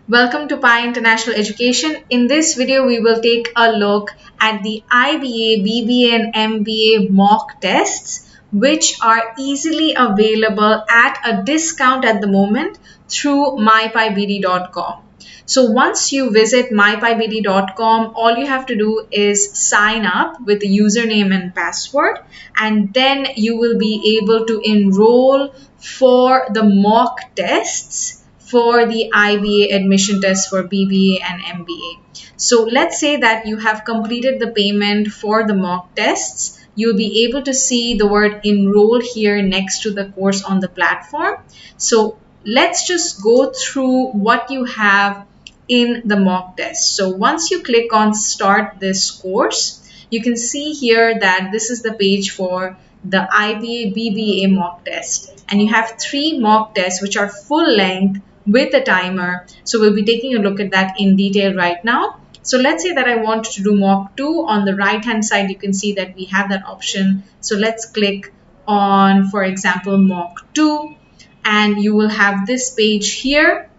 Welcome to Pi International Education. In this video, we will take a look at the IBA, BBA and MBA mock tests, which are easily available at a discount at the moment through mypibd.com. So once you visit mypibd.com, all you have to do is sign up with the username and password, and then you will be able to enroll for the mock tests for the IBA admission test for BBA and MBA. So let's say that you have completed the payment for the mock tests. You'll be able to see the word enroll here next to the course on the platform. So let's just go through what you have in the mock test. So once you click on start this course, you can see here that this is the page for the IBA BBA mock test, and you have 3 mock tests which are full length with a timer. So we'll be taking a look at that in detail right now. So let's say that I want to do mock 2. On the right hand side, you can see that we have that option. So let's click on, for example, mock 2, and you will have this page here,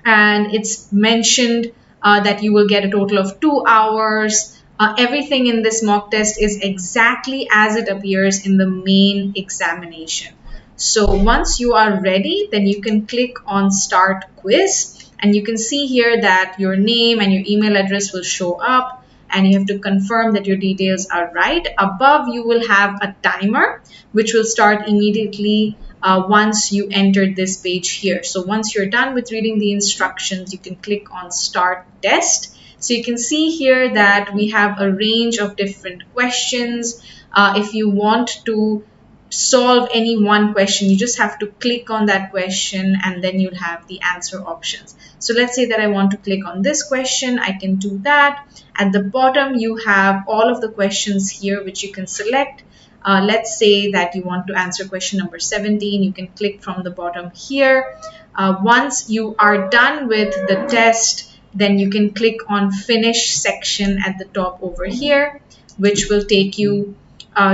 and it's mentioned that you will get a total of 2 hours. Everything in this mock test is exactly as it appears in the main examination. So once you are ready, then you can click on start quiz, and you can see here that your name and your email address will show up, and you have to confirm that your details are right. Above, you will have a timer which will start immediately once you enter this page here. So once you're done with reading the instructions, you can click on start test. So you can see here that we have a range of different questions. If you want to solve any one question, you just have to click on that question, and then you'll have the answer options. So let's say that I want to click on this question. I can do that. At the bottom, you have all of the questions here which you can select. Let's say that you want to answer question number 17. You can click from the bottom here. Once you are done with the test, then you can click on finish section at the top over here, which will take you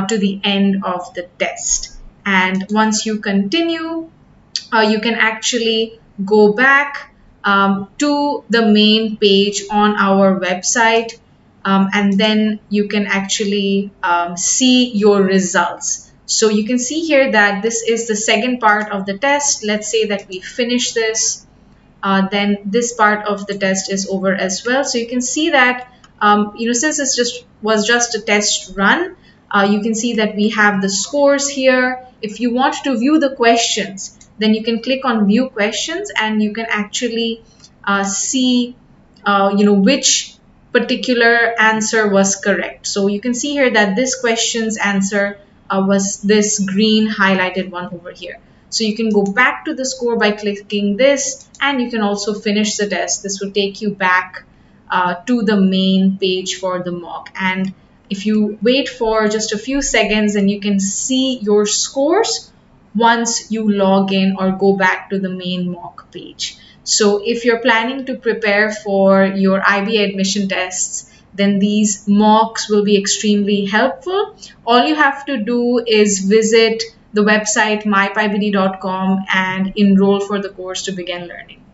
to the end of the test. And once you continue, you can actually go back to the main page on our website, and then you can actually see your results. So you can see here that this is the second part of the test. Let's say that we finish this, then this part of the test is over as well. So you can see that since this was just a test run, you can see that we have the scores here. If you want to view the questions, then you can click on view questions, and you can actually see which particular answer was correct. So you can see here that this question's answer was this green highlighted one over here. So you can go back to the score by clicking this, and you can also finish the test. This will take you back to the main page for the mock. And if you wait for just a few seconds, then you can see your scores once you log in or go back to the main mock page. So if you're planning to prepare for your IBA admission tests, then these mocks will be extremely helpful. All you have to do is visit the website mypibd.com and enroll for the course to begin learning.